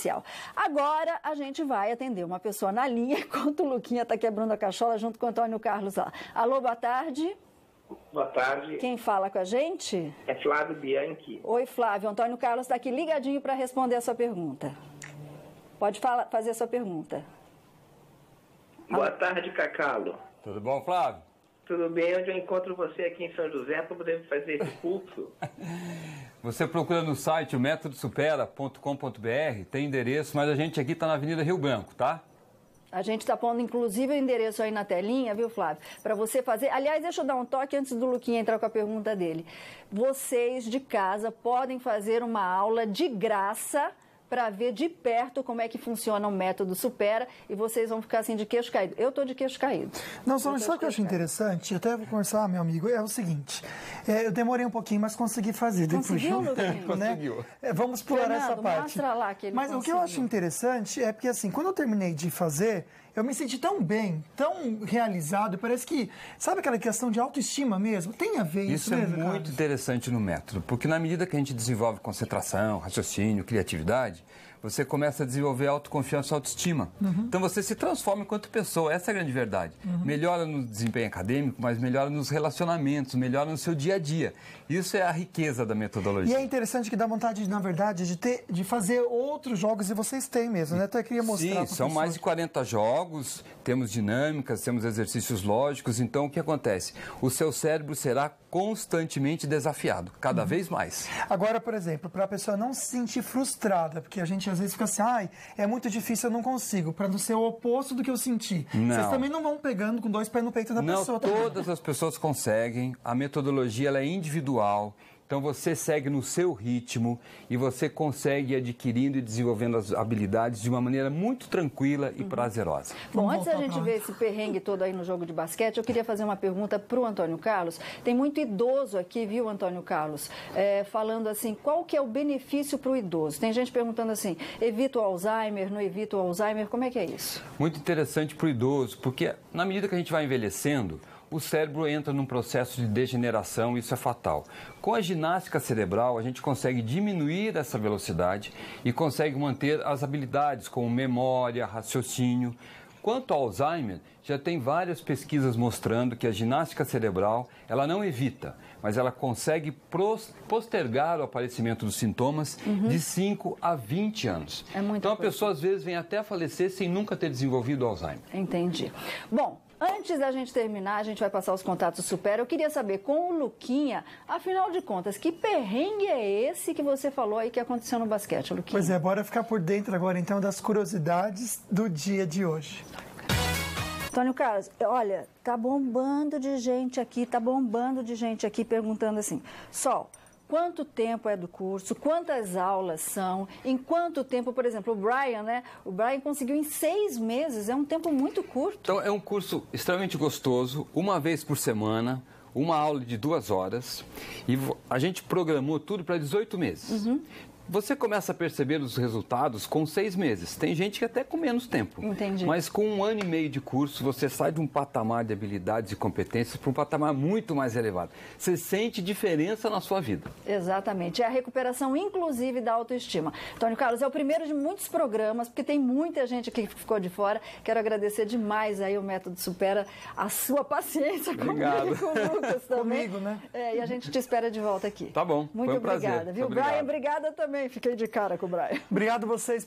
especial. Agora a gente vai atender uma pessoa na linha, enquanto o Luquinha está quebrando a cachola junto com o Antônio Carlos lá. Alô, boa tarde. Boa tarde. Quem fala com a gente? É Flávio Bianchi. Oi, Flávio. Antônio Carlos está aqui ligadinho para responder a sua pergunta. Pode fazer a sua pergunta. Boa tarde, Cacalo. Tudo bom, Flávio? Tudo bem? Onde eu encontro você aqui em São José para poder fazer esse curso? Você procura no site o metodosupera.com.br, tem endereço, mas a gente aqui está na Avenida Rio Branco, tá? A gente está pondo, inclusive, o endereço aí na telinha, viu, Flávio? Para você fazer... Aliás, deixa eu dar um toque antes do Luquinha entrar com a pergunta dele. Vocês de casa podem fazer uma aula de graça para ver de perto como é que funciona o método Supera e vocês vão ficar assim de queixo caído. Eu estou de queixo caído. Não, só sabe o que eu acho interessante? Até vou conversar, meu amigo, é o seguinte, eu demorei um pouquinho, mas consegui fazer. Conseguiu, Luquinha? Conseguiu. Vamos pular Fernando, essa parte. mostra lá que ele mas conseguiu. o que eu acho interessante é porque, assim, quando eu terminei de fazer, eu me senti tão bem, tão realizado, parece que, sabe aquela questão de autoestima mesmo? Tem a ver isso é mesmo, muito Carlos? interessante no método, porque na medida que a gente desenvolve concentração, raciocínio, criatividade, você começa a desenvolver autoconfiança e autoestima. Então você se transforma enquanto pessoa, essa é a grande verdade. Melhora no desempenho acadêmico, mas melhora nos relacionamentos, melhora no seu dia a dia. Isso é a riqueza da metodologia. E é interessante que dá vontade, na verdade, de fazer outros jogos, e vocês têm mesmo, né? Então eu queria mostrar. Sim, são mais de 40 jogos, temos dinâmicas, temos exercícios lógicos, então o que acontece? O seu cérebro será constantemente desafiado, cada vez mais. Agora, por exemplo, para a pessoa não se sentir frustrada, porque a gente às vezes fica assim, é muito difícil, eu não consigo, para não ser o oposto do que eu senti. Não. Vocês também não vão pegando com dois pés no peito da pessoa. Não, todas as pessoas conseguem, a metodologia ela é individual. Então você segue no seu ritmo e você consegue ir adquirindo e desenvolvendo as habilidades de uma maneira muito tranquila e prazerosa. Bom, antes da gente ver esse perrengue todo aí no jogo de basquete, eu queria fazer uma pergunta para o Antônio Carlos. Tem muito idoso aqui, viu, Antônio Carlos? Falando assim, qual que é o benefício para o idoso? Tem gente perguntando assim, evita o Alzheimer, não evita o Alzheimer, como é que é isso? Muito interessante para o idoso, porque na medida que a gente vai envelhecendo, o cérebro entra num processo de degeneração, isso é fatal. Com a ginástica cerebral, a gente consegue diminuir essa velocidade e consegue manter as habilidades como memória, raciocínio. Quanto ao Alzheimer, já tem várias pesquisas mostrando que a ginástica cerebral, ela não evita, mas ela consegue postergar o aparecimento dos sintomas de 5 a 20 anos. Então a pessoa às vezes vem até a falecer sem nunca ter desenvolvido o Alzheimer. Entendi. Bom, antes da gente terminar, a gente vai passar os contatos do Supera. Eu queria saber com o Luquinha, afinal de contas, que perrengue é esse que você falou aí que aconteceu no basquete, Luquinha? Pois é, bora ficar por dentro agora então das curiosidades do dia de hoje. Antônio Carlos, olha, tá bombando de gente aqui perguntando assim, Sol, quanto tempo é do curso, quantas aulas são, em quanto tempo, por exemplo, o Brian, né? O Brian conseguiu em 6 meses, é um tempo muito curto. Então é um curso extremamente gostoso, uma vez por semana, uma aula de 2 horas, e a gente programou tudo para 18 meses. Você começa a perceber os resultados com 6 meses. Tem gente que até com menos tempo. Entendi. Mas com 1 ano e meio de curso, você sai de um patamar de habilidades e competências para um patamar muito mais elevado. Você sente diferença na sua vida. Exatamente. É a recuperação, inclusive, da autoestima. Antônio Carlos, é o primeiro de muitos programas, porque tem muita gente aqui que ficou de fora. Quero agradecer demais aí o Método Supera, a sua paciência Obrigado. comigo e com o Lucas também. Comigo, né? E a gente te espera de volta aqui. Tá bom. Muito Foi um prazer. obrigada, viu? Obrigado. Brian, obrigada também. Fiquei de cara com o Brian. Obrigado a vocês.